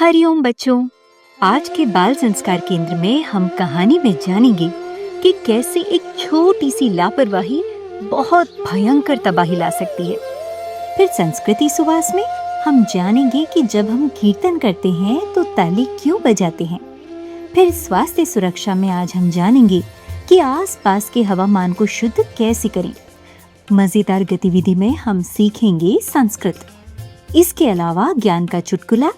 हरिओम बच्चों, आज के बाल संस्कार केंद्र में हम कहानी में जानेंगे कि कैसे एक छोटी सी लापरवाही बहुत भयंकर तबाही ला सकती है। फिर संस्कृति सुवास में हम जानेंगे कि जब हम कीर्तन करते हैं तो ताली क्यों बजाते हैं। फिर स्वास्थ्य सुरक्षा में आज हम जानेंगे कि आसपास के हवामान को शुद्ध कैसे करें। मजेदार गतिविधि में हम सीखेंगे संस्कृत। इसके अलावा ज्ञान का चुटकुला,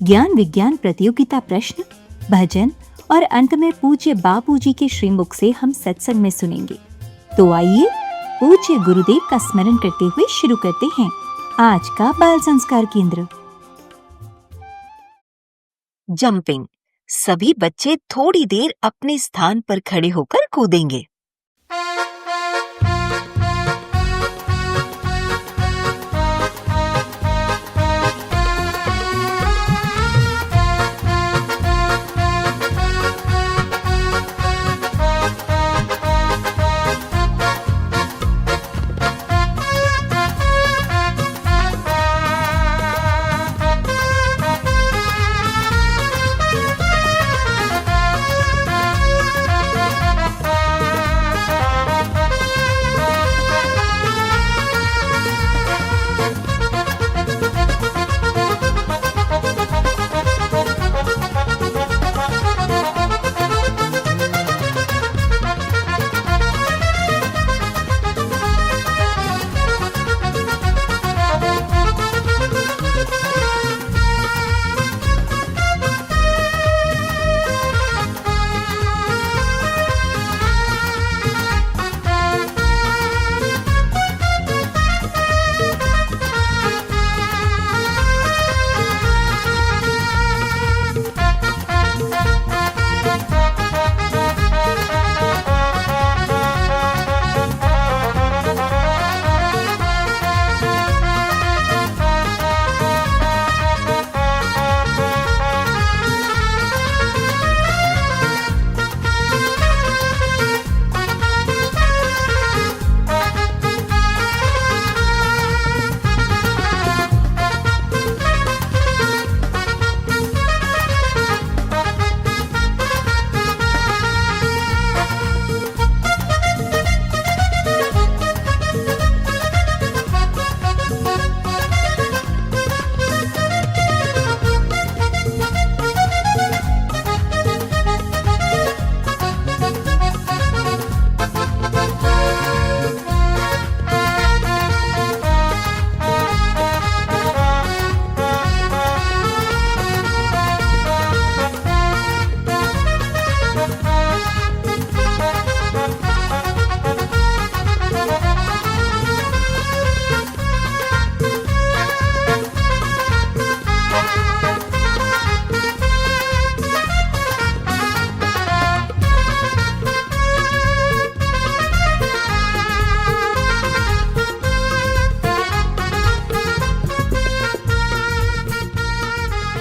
ज्ञान विज्ञान प्रतियोगिता प्रश्न, भजन और अंत में पूज्य बापूजी के श्रीमुख से हम सत्संग में सुनेंगे। तो आइए पूज्य गुरुदेव का स्मरण करते हुए शुरू करते हैं आज का बाल संस्कार केंद्र। जंपिंग। सभी बच्चे थोड़ी देर अपने स्थान पर खड़े होकर कूदेंगे।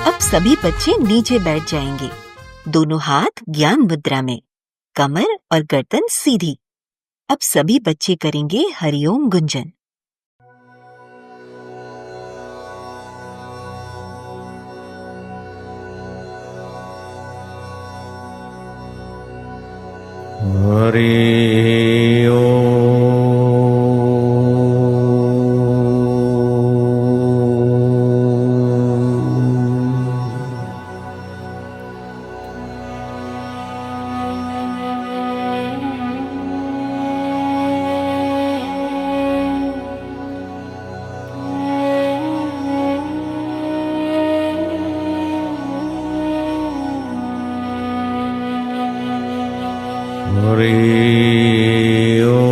अब सभी बच्चे नीचे बैठ जाएंगे। दोनों हाथ ज्ञान मुद्रा में, कमर और गर्दन सीधी। अब सभी बच्चे करेंगे हरिओम गुंजन। हरि ओम। हरि ओम।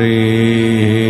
हरि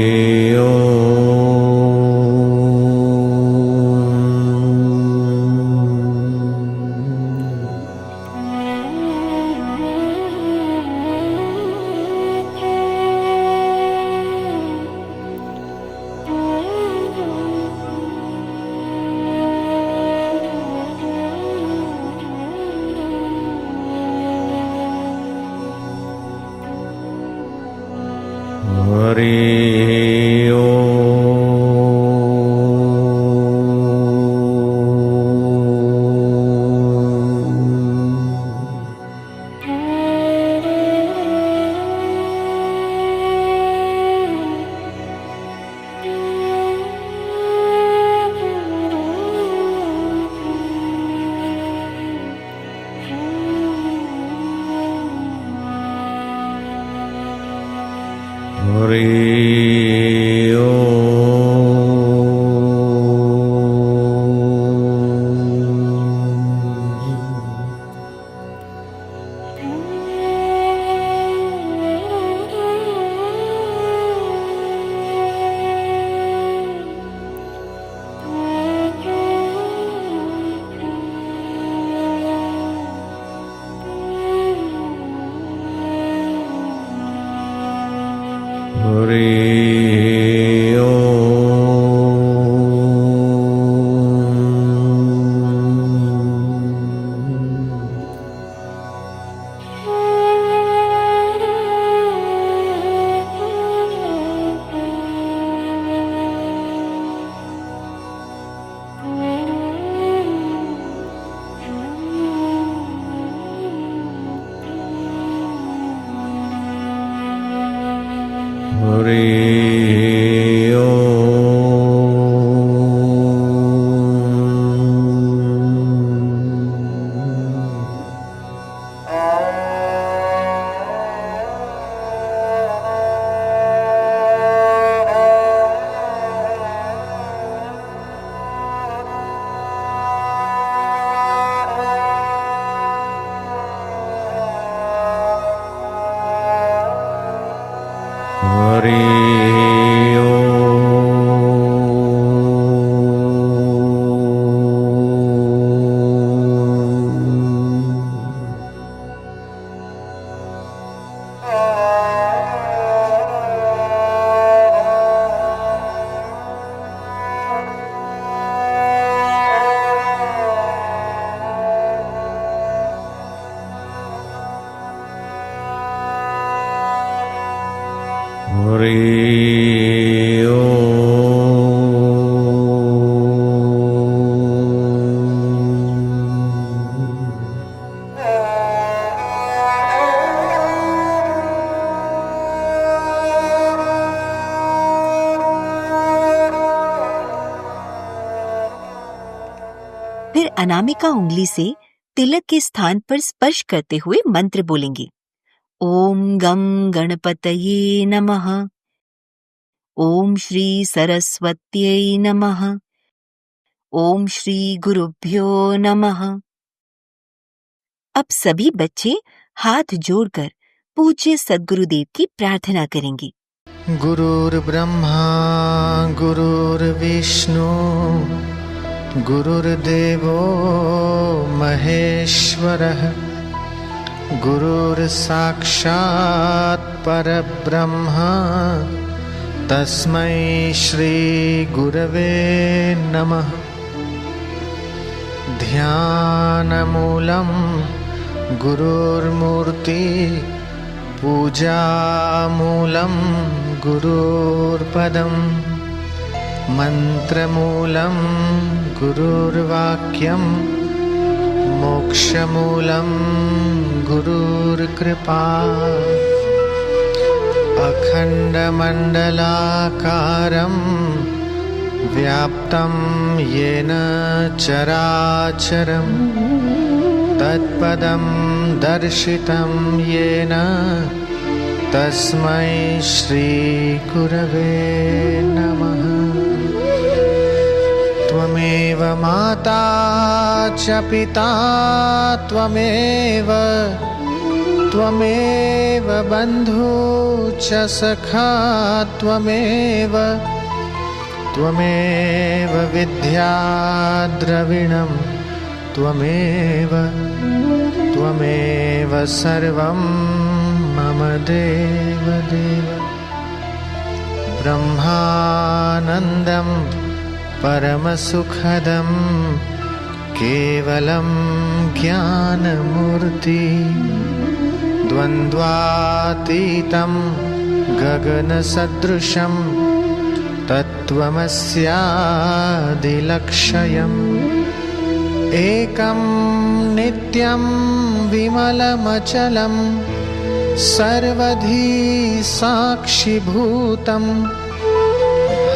फिर अनामिका उंगली से तिलक के स्थान पर स्पर्श करते हुए मंत्र बोलेंगे। ओम गम गणपतये नमः। ओम श्री सरस्वत्यै नमः। ओम श्री गुरुभ्यो नमः। अब सभी बच्चे हाथ जोड़कर पूज्य सद्गुरुदेव की प्रार्थना करेंगे। गुरुर्ब्रह्मा गुरुर्विष्णु गुरुर्देवो महेश्वरः गुरुर्साक्षात् परब्रह्म तस्मै श्री गुरवे नमः। ध्यानमूलं गुरुर्मूर्ति पूजामूलं गुरुर्पदम् मन्त्रमूलं गुरुर्वाक्यं मोक्षमूलं गुरुर्कृपा। अखण्डमण्डलाकारं व्याप्तं येन चराचरं तत्पदं दर्शितं येन तस्मै श्रीगुरवे नमः। त्वमेव माता च पिता त्वमेव त्वमेव बन्धु च सखा त्वमेव त्वमेव विद्या द्रविणं त्वमेव त्वमेव सर्वं मम देवदेव ब्रह्मानन्दं परमसुखदं केवलं ज्ञानमूर्ति द्वन्द्वातीतं गगनसदृशं तत्त्वमस्यादिलक्ष्यम् एकं नित्यं विमलमचलं सर्वधी साक्षिभूतं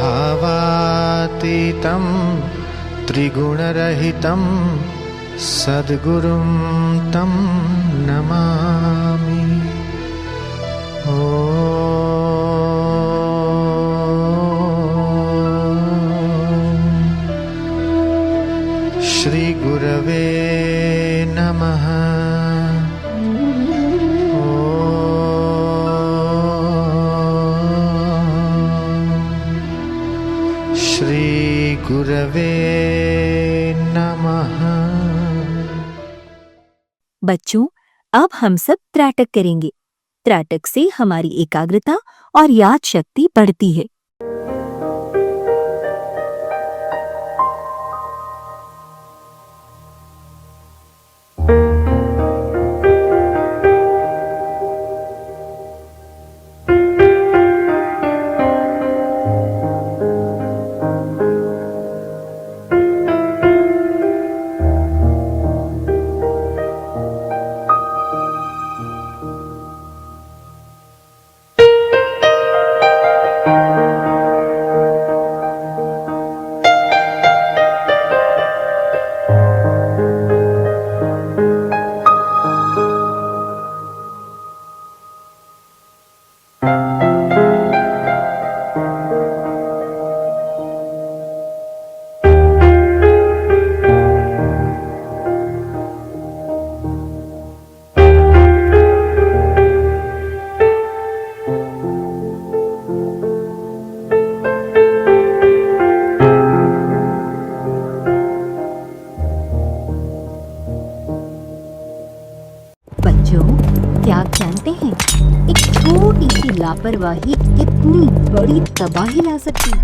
भावातीतं त्रिगुणरहितं सद्गुरुं तं नमामि। श्री गुरवे नमः। श्री गुरवे नमः। बच्चों, अब हम सब त्राटक करेंगे। त्राटक से हमारी एकाग्रता और याद शक्ति बढ़ती है। क्या आप जानते हैं, एक छोटी सी लापरवाही कितनी बड़ी तबाही ला सकती है।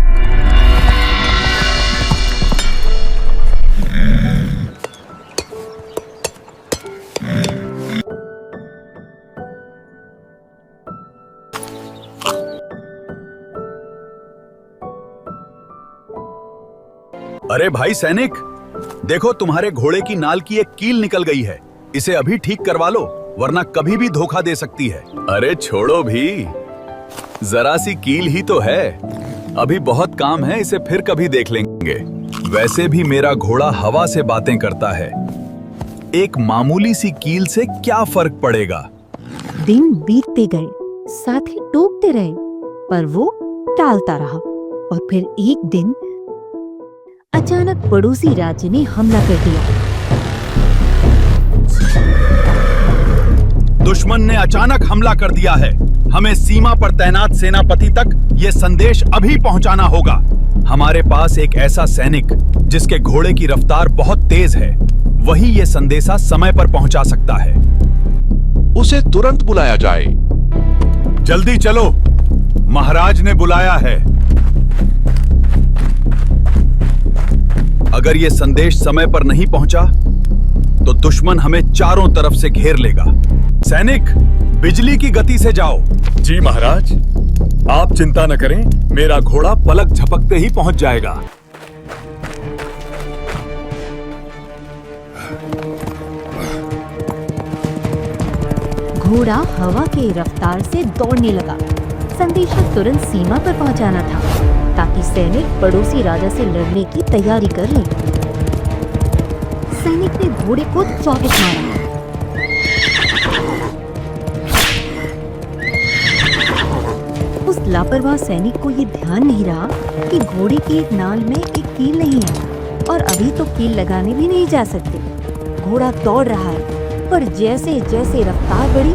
अरे भाई सैनिक, देखो तुम्हारे घोड़े की नाल की एक कील निकल गई है। इसे अभी ठीक करवा लो, वरना कभी भी धोखा दे सकती है। अरे छोड़ो भी, जरा सी कील ही तो है, अभी बहुत काम है, इसे फिर कभी देख लेंगे। वैसे भी मेरा घोड़ा हवा से बातें करता है, एक मामूली सी कील से क्या फर्क पड़ेगा। दिन बीतते गए, साथी टोकते रहे, पर वो टालता रहा। और फिर एक दिन अचानक पड़ोसी राज्य ने हमला कर दिया। दुश्मन ने अचानक हमला कर दिया है। हमें सीमा पर तैनात सेनापति तक ये संदेश अभी पहुंचाना होगा। हमारे पास एक ऐसा सैनिक जिसके घोड़े की रफ्तार बहुत तेज है, वही ये संदेशा समय पर पहुंचा सकता है। उसे तुरंत बुलाया जाए। जल्दी चलो, महाराज ने बुलाया है। अगर ये संदेश समय पर नहीं पहुंचा तो दुश्मन हमें चारों तरफ से घेर लेगा। सैनिक, बिजली की गति से जाओ। जी महाराज, आप चिंता न करें, मेरा घोड़ा पलक झपकते ही पहुंच जाएगा। घोड़ा हवा के रफ्तार से दौड़ने लगा। संदेशा तुरंत सीमा पर पहुंचाना था, ताकि सैनिक पड़ोसी राजा से लड़ने की तैयारी कर लें। सैनिक ने घोड़े को चौकिट मारा। उस लापरवाह सैनिक को ये ध्यान नहीं रहा कि घोड़े की एक नाल में एक कील नहीं है और अभी तो कील लगाने भी नहीं जा सकते। घोड़ा दौड़ रहा है, पर जैसे जैसे रफ्तार बढ़ी,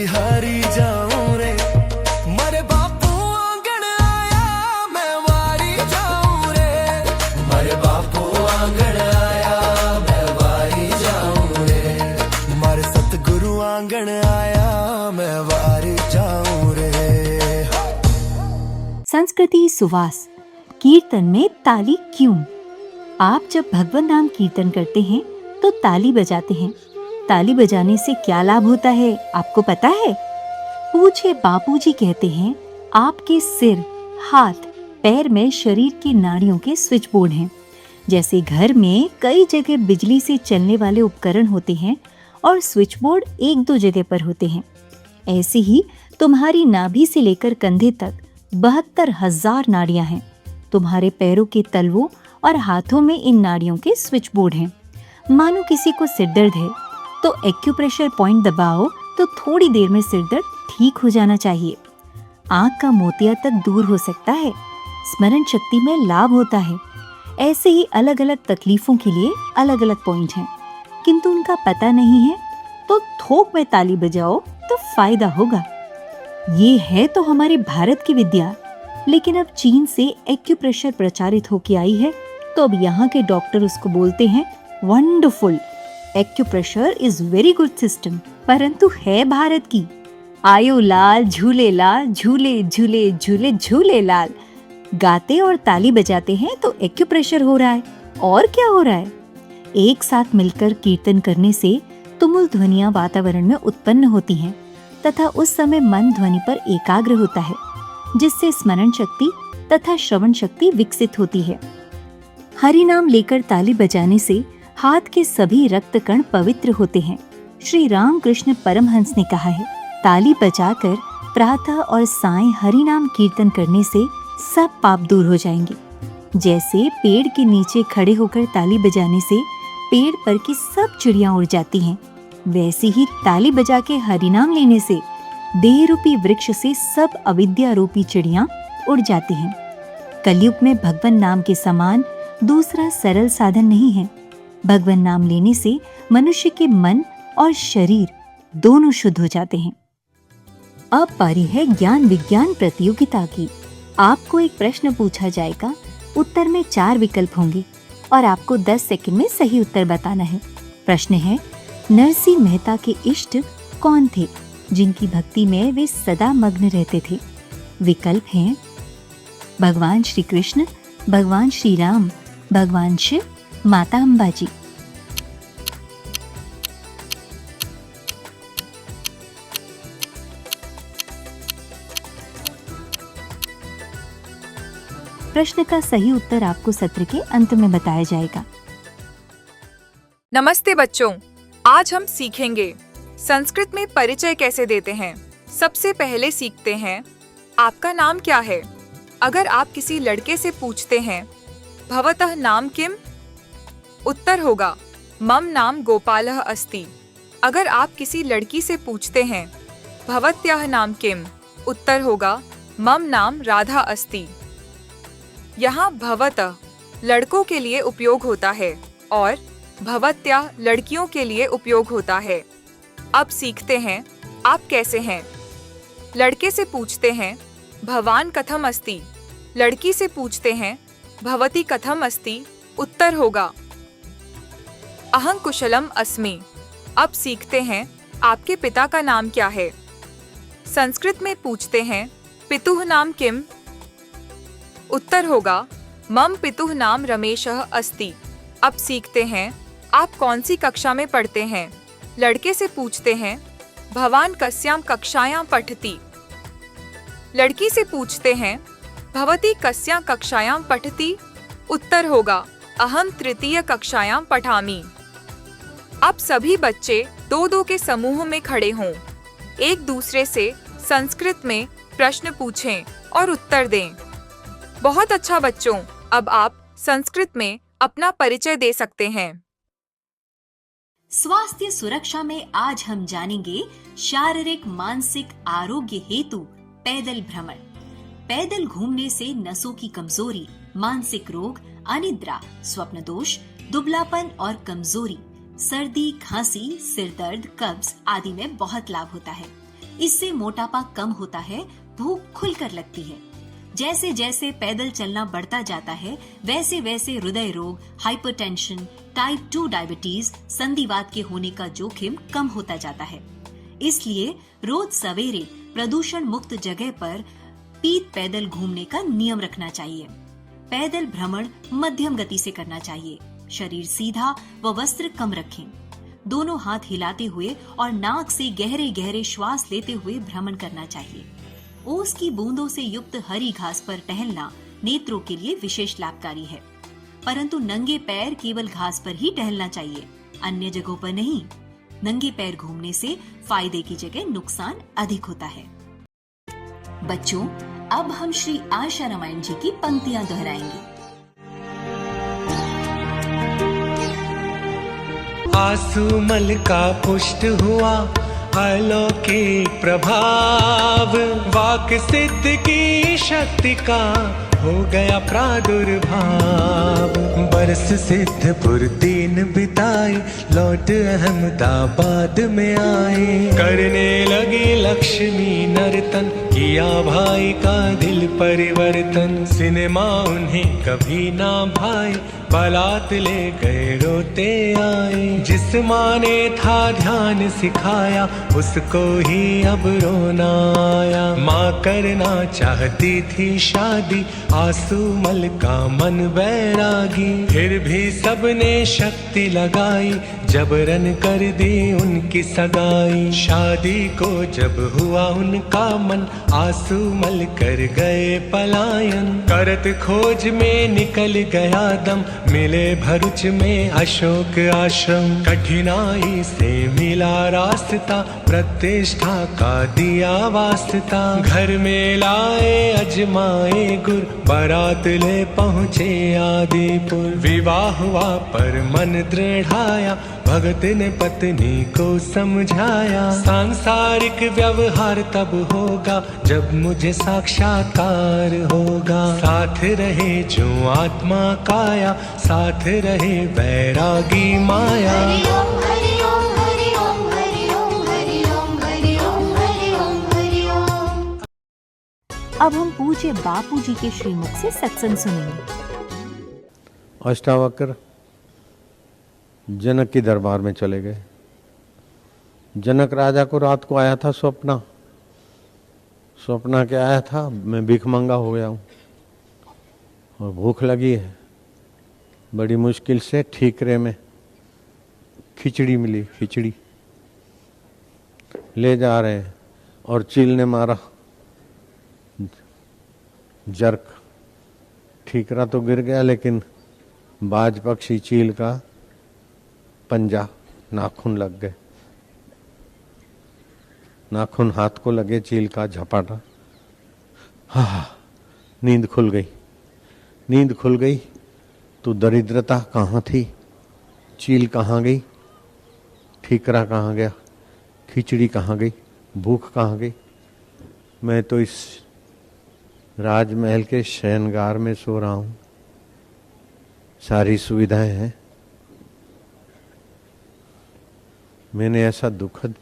बलिहारी जाऊं रे, मरे बापू आंगन आया मैं वारी जाऊं रे, मरे बापू आंगन आया मैं वारी जाऊं रे, मरे सतगुरु आंगन आया मैं वारी जाऊं रे। संस्कृति सुवास कीर्तन में ताली क्यों? आप जब भगवान नाम कीर्तन करते हैं तो ताली बजाते हैं। ताली बजाने से क्या लाभ होता है आपको पता है? पूछे बापूजी कहते हैं आपके सिर, हाथ, पैर में शरीर की नाड़ियों के स्विच बोर्ड हैं। जैसे घर में कई जगह बिजली से चलने वाले उपकरण होते हैं और स्विच बोर्ड एक दो जगह पर होते हैं, ऐसे ही तुम्हारी नाभि से लेकर कंधे तक 72,000 नाड़ियां हैं। तुम्हारे पैरों के तलवों और हाथों में इन नाड़ियों के स्विच बोर्ड हैं। मानो किसी को सिरदर्द है तो एक्यूप्रेशर पॉइंट दबाओ तो थोड़ी देर में सिरदर्द ठीक हो जाना चाहिए। आंख का मोतिया तक दूर हो सकता है। स्मरण शक्ति में लाभ होता है। ऐसे ही अलग अलग तकलीफों के लिए अलग अलग पॉइंट हैं, किंतु उनका पता नहीं है तो थोक में ताली बजाओ तो फायदा होगा। ये है तो हमारे भारत की विद्या, लेकिन अब चीन से एक्यूप्रेशर प्रचारित होके आई है तो अब यहाँ के डॉक्टर उसको बोलते हैं wonderful. Acupressure is very good system, परंतु है भारत की। आयो लाल झूले लाल, झूले झूले झूले झूले लाल। गाते और ताली बजाते हैं तो एक्यूप्रेशर हो रहा है, और क्या हो रहा है? एक साथ मिलकर कीर्तन करने से तुमुल ध्वनियां वातावरण में उत्पन्न होती हैं तथा उस समय मन ध्वनि पर एकाग्र होता है, जिससे स्मरण शक्ति तथा श्रवण शक्ति विकसित होती है। हरि नाम लेकर ताली बजाने से हाथ के सभी रक्त कण पवित्र होते हैं। श्री रामकृष्ण परमहंस ने कहा है, ताली बजाकर प्रातः और सायं हरि नाम कीर्तन करने से सब पाप दूर हो जाएंगे। जैसे पेड़ के नीचे खड़े होकर ताली बजाने से पेड़ पर की सब चिड़ियां उड़ जाती हैं, वैसे ही ताली बजा के हरि नाम लेने से देह रूपी वृक्ष से सब अविद्या रूपी चिड़ियां उड़ जाती हैं। कलयुग में भगवान नाम के समान दूसरा सरल साधन नहीं है। भगवान नाम लेने से मनुष्य के मन और शरीर दोनों शुद्ध हो जाते हैं। अब पारी है ज्ञान विज्ञान प्रतियोगिता की। आपको एक प्रश्न पूछा जाएगा, उत्तर में 4 विकल्प होंगे और आपको 10 सेकंड में सही उत्तर बताना है। प्रश्न है, नरसिंह मेहता के इष्ट कौन थे जिनकी भक्ति में वे सदा मग्न रहते थे? विकल्प हैं भगवान श्री कृष्ण, भगवान श्री राम, भगवान शिव, माता अंबाजी। प्रश्न का सही उत्तर आपको सत्र के अंत में बताया जाएगा। नमस्ते बच्चों, आज हम सीखेंगे संस्कृत में परिचय कैसे देते हैं। सबसे पहले सीखते हैं, आपका नाम क्या है? अगर आप किसी लड़के से पूछते हैं भवतः नाम किम, उत्तर होगा मम नाम गोपालः अस्ति। अगर आप किसी लड़की से पूछते हैं भवत्याः नाम किम, उत्तर होगा मम नाम राधा अस्ति। यहाँ भवतः लड़कों के लिए उपयोग होता है और भवत्याः लड़कियों के लिए उपयोग होता है। अब सीखते हैं आप कैसे हैं। लड़के से पूछते हैं भवान कथम अस्ति, लड़की से पूछते हैं भवती कथम अस्ति, उत्तर होगा अहं कुशलम अस्मि। अब सीखते हैं आपके पिता का नाम क्या है। संस्कृत में पूछते हैं पितुः नाम किम, उत्तर होगा मम पितुः नाम रमेशः अस्ति। अब सीखते हैं आप कौन सी कक्षा में पढ़ते हैं। लड़के से पूछते हैं भवान कस्यां कक्षायां पठति, लड़की से पूछते हैं भवती कस्यां कक्षायां पठति, उत्तर होगा अहम तृतीय कक्षायां पठामि। अब सभी बच्चे 2-2 के समूह में खड़े हों, एक दूसरे से संस्कृत में प्रश्न पूछें और उत्तर दें। बहुत अच्छा बच्चों, अब आप संस्कृत में अपना परिचय दे सकते हैं। स्वास्थ्य सुरक्षा में आज हम जानेंगे शारीरिक मानसिक आरोग्य हेतु पैदल भ्रमण। पैदल घूमने से नसों की कमजोरी, मानसिक रोग, अनिद्रा, स्वप्न दोष, दुबलापन और कमजोरी, सर्दी, खांसी, सिर दर्द, कब्ज आदि में बहुत लाभ होता है। इससे मोटापा कम होता है, भूख खुलकर लगती है। जैसे जैसे पैदल चलना बढ़ता जाता है, वैसे वैसे हृदय रोग, हाइपरटेंशन, टाइप 2 डायबिटीज, संधिवात के होने का जोखिम कम होता जाता है। इसलिए रोज सवेरे प्रदूषण मुक्त जगह पर पीठ पैदल घूमने का नियम रखना चाहिए। पैदल भ्रमण मध्यम गति से करना चाहिए। शरीर सीधा व वस्त्र कम रखें। दोनों हाथ हिलाते हुए और नाक से गहरे गहरे श्वास लेते हुए भ्रमण करना चाहिए। ओस की बूंदों से युक्त हरी घास पर टहलना नेत्रों के लिए विशेष लाभकारी है, परंतु नंगे पैर केवल घास पर ही टहलना चाहिए, अन्य जगहों पर नहीं। नंगे पैर घूमने से फायदे की जगह नुकसान अधिक होता है। बच्चों, अब हम श्री आशा रामायण जी की पंक्तियां दोहराएंगे। आसुमल का पुष्ट हुआ अलौकिक प्रभाव, वाक सिद्ध की शक्ति का हो गया प्रादुर्भाव। बरस सिद्धपुर दिन बिताए, लौट अहमदाबाद में आए। करने लगी लक्ष्मी नर्तन, किया भाई का दिल परिवर्तन। सिनेमा उन्हें कभी ना भाई, बारात ले गए रोते आए। जिस माँ ने था ध्यान सिखाया, उसको ही अब रोना आया। माँ करना चाहती थी शादी, आसुमल का मन बैरागी। फिर भी सबने शक्ति लगाई, जबरन कर दी उनकी सगाई। शादी को जब हुआ उनका मन, आसुमल कर गए पलायन। करत खोज में निकल गया दम, मिले भरूच में अशोक आश्रम। कठिनाई से मिला रास्ता, प्रतिष्ठा का दिया वास्ता। घर में लाए अजमाए गुर, बारात ले पहुँचे आदिपुर। विवाह हुआ पर मन दृढ़ाया, भगत ने पत्नी को समझाया। सांसारिक व्यवहार तब होगा, जब मुझे साक्षात्कार होगा। साथ रहे जो आत्मा काया, साथ रहे वैरागी माया। अब हम पूज्य बापू जी के श्रीमुख से सत्संग सुनेंगे। अष्टावक्र जनक के दरबार में चले गए। जनक राजा को रात को आया था स्वप्न क्या आया था, मैं भिखमंगा हो गया हूँ और भूख लगी है। बड़ी मुश्किल से ठीकरे में खिचड़ी मिली, खिचड़ी ले जा रहे हैं और चील ने मारा जर्क। ठीकरा तो गिर गया, लेकिन बाज पक्षी चील का पंजा, नाखून लग गए। नाखून हाथ को लगे, चील का झपाटा। हा, नींद खुल गई। नींद खुल गई तो दरिद्रता कहाँ थी, चील कहाँ गई, ठीकरा कहाँ गया, खिचड़ी कहाँ गई, भूख कहाँ गई। मैं तो इस राजमहल के शयनगार में सो रहा हूँ, सारी सुविधाएं हैं। मैंने ऐसा दुखद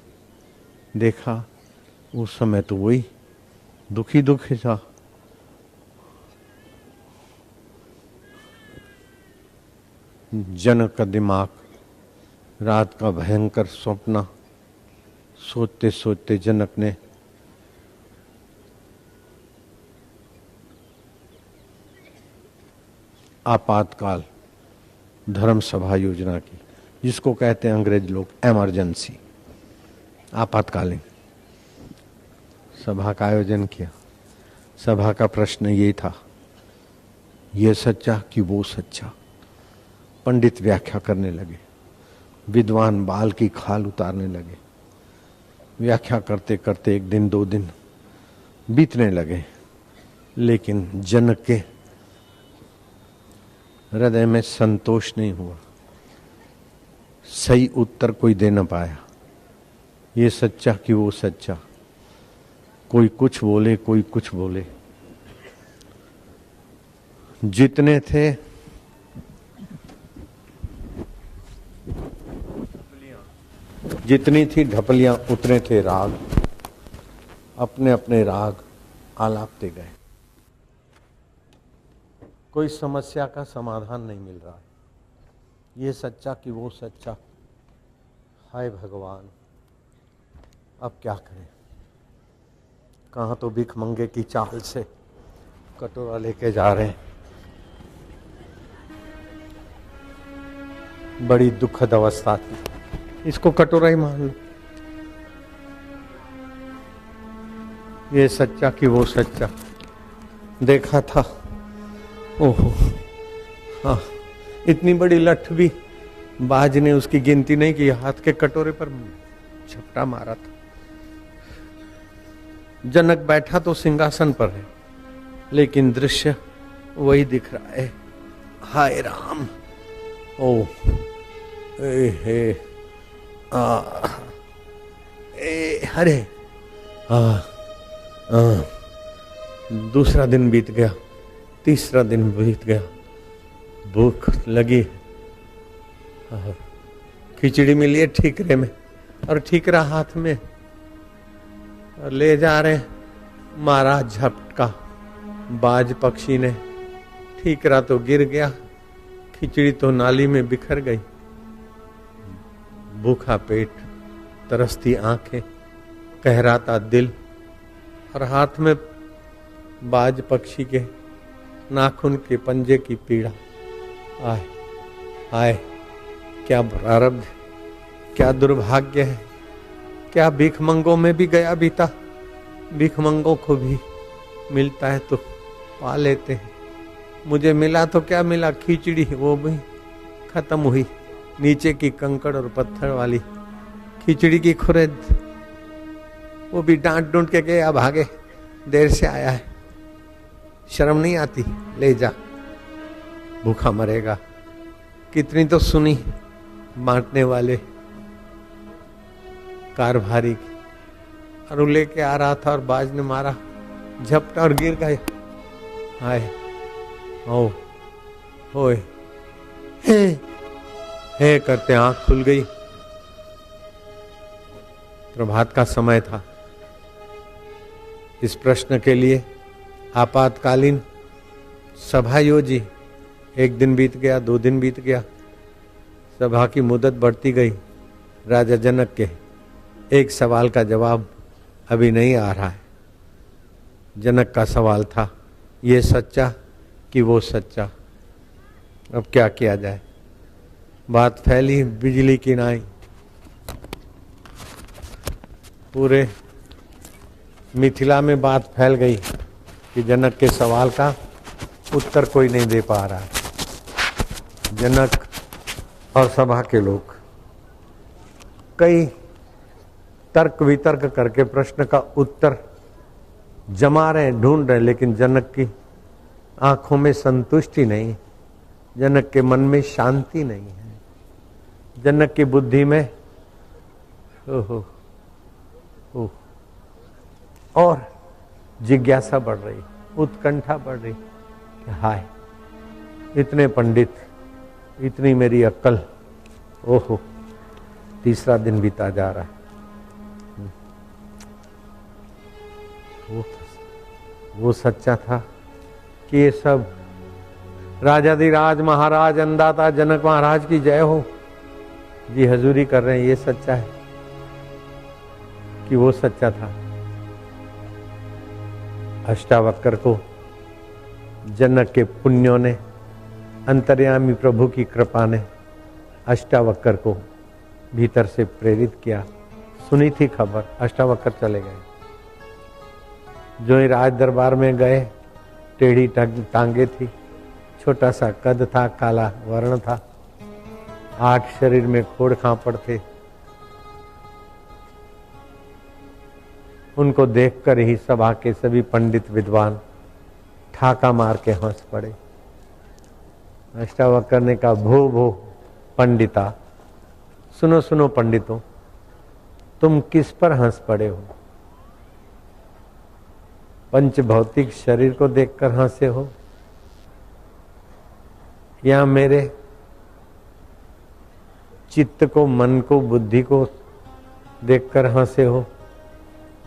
देखा, उस समय तो वही दुखी था। जनक का दिमाग, रात का भयंकर स्वप्न, सोचते सोचते जनक ने आपातकाल धर्म सभा योजना की, जिसको कहते हैं अंग्रेज लोग इमरजेंसी, आपातकालीन सभा का आयोजन किया। सभा का प्रश्न ये था, ये सच्चा कि वो सच्चा। पंडित व्याख्या करने लगे, विद्वान बाल की खाल उतारने लगे। व्याख्या करते करते 1 दिन 2 दिन बीतने लगे, लेकिन जनक के हृदय में संतोष नहीं हुआ। सही उत्तर कोई दे न पाया। ये सच्चा कि वो सच्चा, कोई कुछ बोले कोई कुछ बोले। जितने थे जितनी थी ढपलियां, उतने थे राग। अपने अपने राग आलापते गए। कोई समस्या का समाधान नहीं मिल रहा है। ये सच्चा कि वो सच्चा, हाय भगवान अब क्या करें। कहाँ तो भीख मंगे की चाल से कटोरा लेके जा रहे हैं। बड़ी दुखद अवस्था थी, इसको कटोरा ही मान लो। ये सच्चा कि वो सच्चा, देखा था। ओहो हाँ, इतनी बड़ी लठ भी बाज ने उसकी गिनती नहीं की, हाथ के कटोरे पर झपटा मारा था। जनक बैठा तो सिंहासन पर है, लेकिन दृश्य वही दिख रहा है। हाय राम, ओ ए हे आ ए हरे दूसरा दिन बीत गया, तीसरा दिन बीत गया, भूख लगी, खिचड़ी मिली है ठीकरे में और ठीकरा हाथ में, और ले जा रहे मारा झपटका बाज पक्षी ने। ठीकरा तो गिर गया, खिचड़ी तो नाली में बिखर गई। भूखा पेट, तरसती आंखें, कहराता दिल, और हाथ में बाज पक्षी के नाखून के पंजे की पीड़ा। आय आय, क्या प्रारब्ध, क्या दुर्भाग्य है। क्या भीखमंगों में भी गया बीता, भीखमंगों को भी मिलता है तो पा लेते हैं। मुझे मिला तो क्या मिला, खिचड़ी, वो भी खत्म हुई। नीचे की कंकड़ और पत्थर वाली खिचड़ी की खुरेद, वो भी डांट डूंट के गया, भागे, देर से आया है, शर्म नहीं आती, ले जा, भूखा मरेगा। कितनी तो सुनी बांटने वाले कारभारी की, और वो लेके आ रहा था और बाज ने मारा झपटा और गिर गए। हाय ओ होए हे करते आंख खुल गई। प्रभात का समय था। इस प्रश्न के लिए आपातकालीन सभा योजी। एक दिन बीत गया, 2 दिन बीत गया, सभा की मुदत बढ़ती गई। राजा जनक के एक सवाल का जवाब अभी नहीं आ रहा है। जनक का सवाल था, ये सच्चा कि वो सच्चा। अब क्या किया जाए। बात फैली बिजली की नाई, पूरे मिथिला में बात फैल गई कि जनक के सवाल का उत्तर कोई नहीं दे पा रहा है। जनक और सभा के लोग कई तर्क वितर्क करके प्रश्न का उत्तर जमा रहे, ढूंढ रहे, लेकिन जनक की आंखों में संतुष्टि नहीं, जनक के मन में शांति नहीं है, जनक की बुद्धि में ओहो और जिज्ञासा बढ़ रही, उत्कंठा बढ़ रही कि हाय इतने पंडित, इतनी मेरी अक्ल, ओहो। तीसरा दिन बीता जा रहा है। वो सच्चा था कि ये सब राजाधिराज महाराज अंदाता जनक महाराज की जय हो जी हजूरी कर रहे हैं, ये सच्चा है कि वो सच्चा था। अष्टावक्र को जनक के पुण्यों ने, अंतर्यामी प्रभु की कृपा ने अष्टावक्र को भीतर से प्रेरित किया। सुनी थी खबर, अष्टावक्र चले गए। जो ही राज दरबार में गए, टेढ़ी टांगे थी, छोटा सा कद था, काला वर्ण था, 8 शरीर में खोड़ खापड़ थे। उनको देखकर ही सभा के सभी पंडित विद्वान ठाका मार के हंस पड़े। अष्टावक्र ने कहा, भो भो पंडिता, सुनो सुनो पंडितों, तुम किस पर हंस पड़े हो? पंच भौतिक शरीर को देखकर हंसे हो या मेरे चित्त को, मन को, बुद्धि को देखकर हंसे हो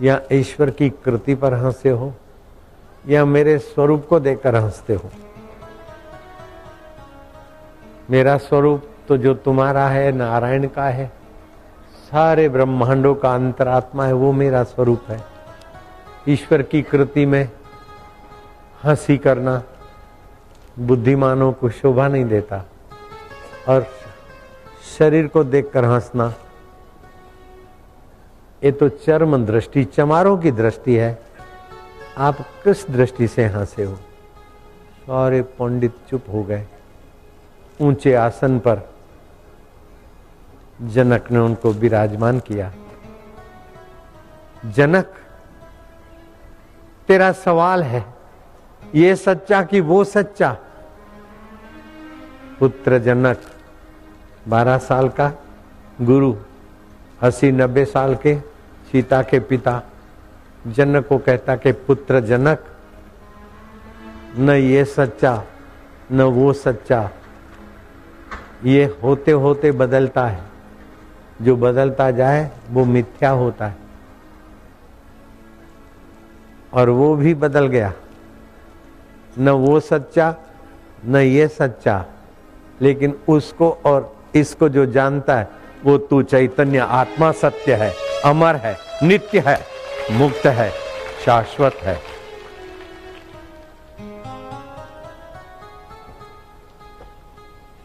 या ईश्वर की कृति पर हंसते हो या मेरे स्वरूप को देखकर हंसते हो? मेरा स्वरूप तो जो तुम्हारा है नारायण का है, सारे ब्रह्मांडों का अंतरात्मा है, वो मेरा स्वरूप है। ईश्वर की कृति में हंसी करना बुद्धिमानों को शोभा नहीं देता, और शरीर को देखकर हंसना ये तो चर्म दृष्टि, चमारों की दृष्टि है। आप किस दृष्टि से हंसे हो? सारे पंडित चुप हो गए। ऊंचे आसन पर जनक ने उनको विराजमान किया। जनक, तेरा सवाल है, ये सच्चा कि वो सच्चा? पुत्र जनक 12 साल का, गुरु 80-90 साल के, सीता के पिता जनक को कहता कि पुत्र जनक, न ये सच्चा न वो सच्चा, ये होते होते बदलता है। जो बदलता जाए वो मिथ्या होता है, और वो भी बदल गया। न वो सच्चा न ये सच्चा, लेकिन उसको और इसको जो जानता है वो तू चैतन्य आत्मा सत्य है, अमर है, नित्य है, मुक्त है, शाश्वत है।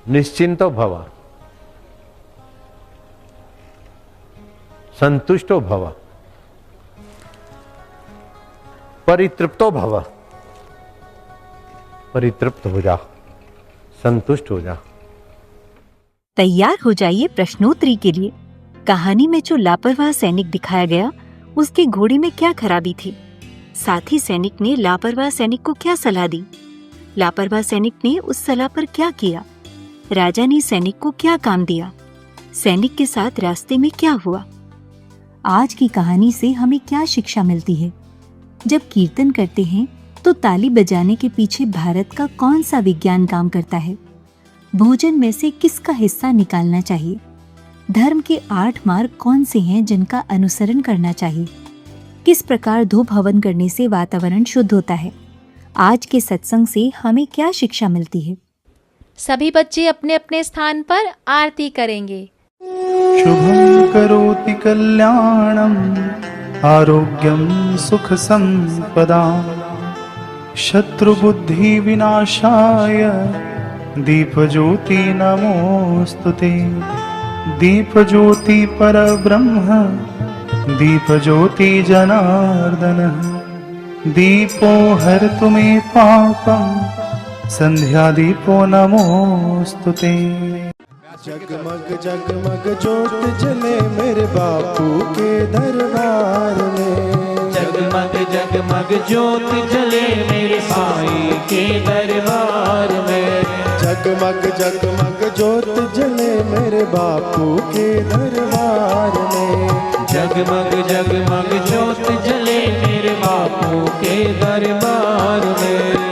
निश्चिंतो भव, संतुष्टो भव, परितृप्तो भव। परितृप्त हो जा, संतुष्ट हो जा। तैयार हो जाइए प्रश्नोत्तरी के लिए। कहानी में जो लापरवाह सैनिक दिखाया गया, उसके घोड़े में क्या खराबी थी? साथी सैनिक ने लापरवाह सैनिक को क्या सलाह दी? लापरवाह सैनिक ने उस सलाह पर क्या किया? राजा ने सैनिक को क्या काम दिया? सैनिक के साथ रास्ते में क्या हुआ? आज की कहानी से हमें क्या शिक्षा मिलती है? जब कीर्तन करते हैं तो ताली बजाने के पीछे भारत का कौन सा विज्ञान काम करता है? भोजन में से किसका हिस्सा निकालना चाहिए? धर्म के 8 मार्ग कौन से हैं जिनका अनुसरण करना चाहिए? किस प्रकार धूप हवन करने से वातावरण शुद्ध होता है? आज के सत्संग से हमें क्या शिक्षा मिलती है? सभी बच्चे अपने अपने स्थान पर आरती करेंगे। शुभं करोति कल्याणं आरोग्यं सुख संपदां शत्रुबुद्धि विनाशाय दीपज्योति नमोस्तुते। दीपज्योति परब्रह्म दीपज्योति जनार्दन दीपो हरतु मे पापं संध्या दीपो नमोस्तुते। जगमग जगमग ज्योत जले मेरे बापू के दरबार में। जगमग जगमग ज्योत जले मेरे साईं के दरबार में। जगमग जगमग ज्योत जले मेरे बापू के दरबार में। जगमग जगमग ज्योत जले मेरे बापू के दरबार में।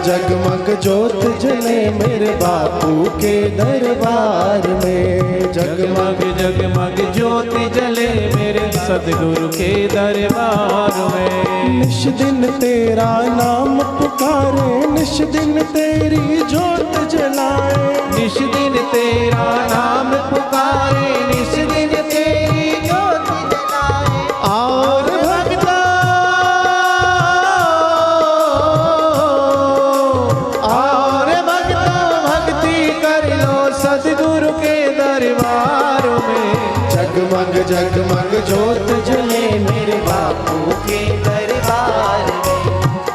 जगमग ज्योत जले मेरे बापू के दरबार में। जगमग जगमग ज्योत जले मेरे सदगुरु के दरबार में। निश दिन तेरा नाम पुकारे निश दिन तेरी ज्योत जलाए। निश दिन तेरा नाम पुकारे निश दिन तेरी ज्योत जलाए। और जगमग जगमग ज्योत जले मेरे बापू के दरबार में।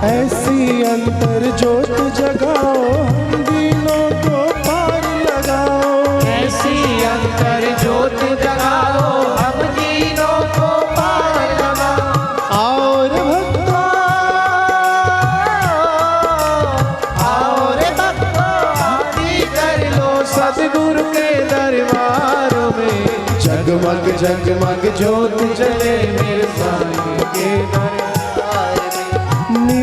ऐसी अंतर ज्योत जगाओ हम दिनों को पार लगाओ। ऐसी अंतर ज्योत जगाओ हम दिनों को पार लगाओ। और भक्तों आरती कर लो सतगुरु के दरबार में। जगमग जगमग ज्योत जले मेरे साईं के दरबार में।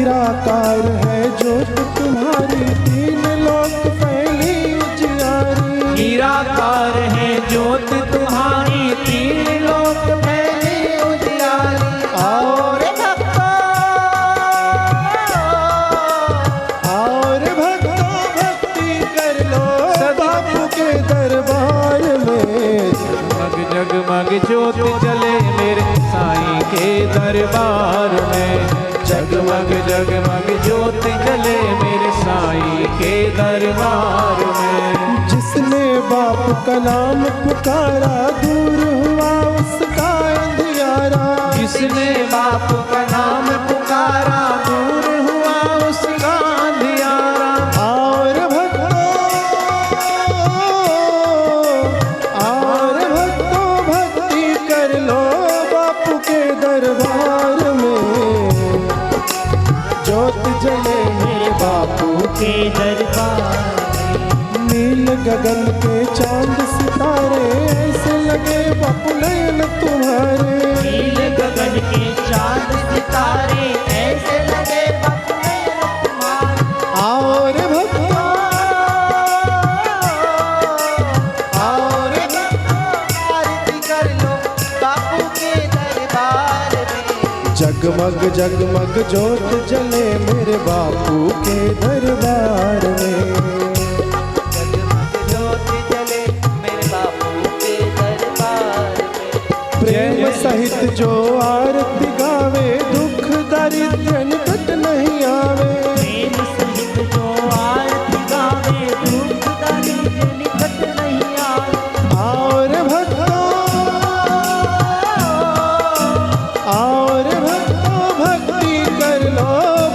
निराकार है ज्योत तुम्हारी, तीन लोक फैली उजियारी। निराकार है ज्योत तुम्हारी, तीन लोक फैली उजियारी। और भक्तों भक्ति कर लो बापू के दरबार में। जगमग जगमग ज्योत जले मेरे साईं के दरबार में। जगमग जगमग ज्योत जले मेरे साईं के दरबार में। जिसने बाप का नाम पुकारा दूर हुआ उसका अंधियारा। जिसने बाप का नाम पुकारा दूर हुआ उसका अंधियारा। और भक्तों भक्ति कर लो बापू के दरबार में। ज्योत जले मेरे बापू के दरबार। नील गगन के चांद सितारे ऐसे लगे बापू नयन तुम्हारे। नील गगन के चांद सितारे ऐसे लगे बापू नयन तुम्हारे। और भक्तों आरती कर लो बापू के दरबार में। जगमग जगमग ज्योत जले मेरे बापू के दरबार में। प्रेम सहित जो आरती गावे दुख दारिद्र्य निकट नहीं आवे। प्रेम सहित जो आरती गावे दुख दारिद्र्य निकट नहीं आवे। और भक्तों भक्ति कर लो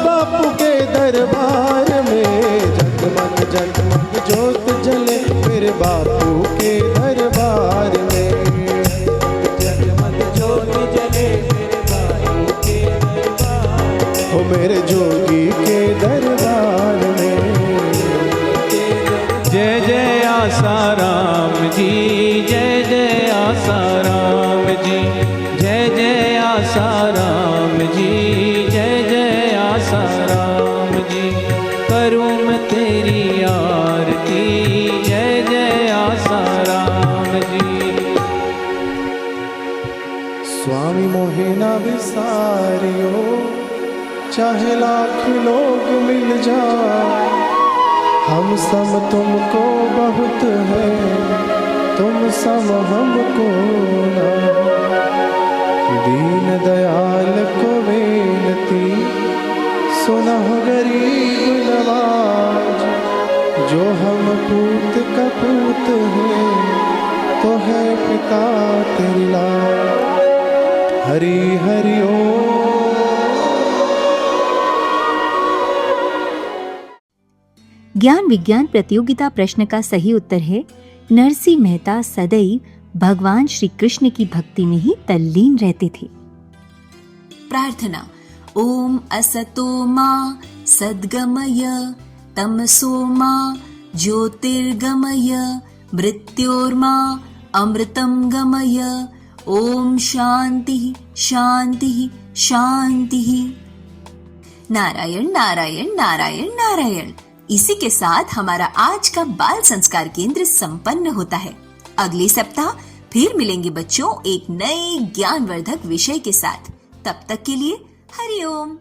बापू के दरबार में। जगमग जगमग ज्योत जले मेरे बापू के दरबार में। हो मेरे जोगी के दरबार में। जय जय आसाराम जी, जय जय आसाराम जी। जय जय आसाराम जी, जय जय आसाराम जी। करूँ मैं तेरी आरती, जय जय आसाराम जी। स्वामी मोहे ना विसारियो, चाहे लाख लोग मिल जाए। हम सम तुमको बहुत है, तुम सम हमको ना। दीन दयाल को विनती सुनह गरीब नवाज। जो हम पूत का पूत है तो है पिता तेरी लाज। हरि हरि ओम। ज्ञान विज्ञान प्रतियोगिता प्रश्न का सही उत्तर है नरसिंह मेहता सदैव भगवान श्री कृष्ण की भक्ति में ही तल्लीन रहते थे। प्रार्थना। ओम असतो मा सद्गमय, तमसो मा ज्योतिर्गमय, मृत्योर्मा अमृतं गमय। ओम शांति शांति शांति। नारायण नारायण नारायण नारायण। इसी के साथ हमारा आज का बाल संस्कार केंद्र संपन्न होता है। अगले सप्ताह फिर मिलेंगे बच्चों एक नए ज्ञानवर्धक विषय के साथ। तब तक के लिए हरि ओम।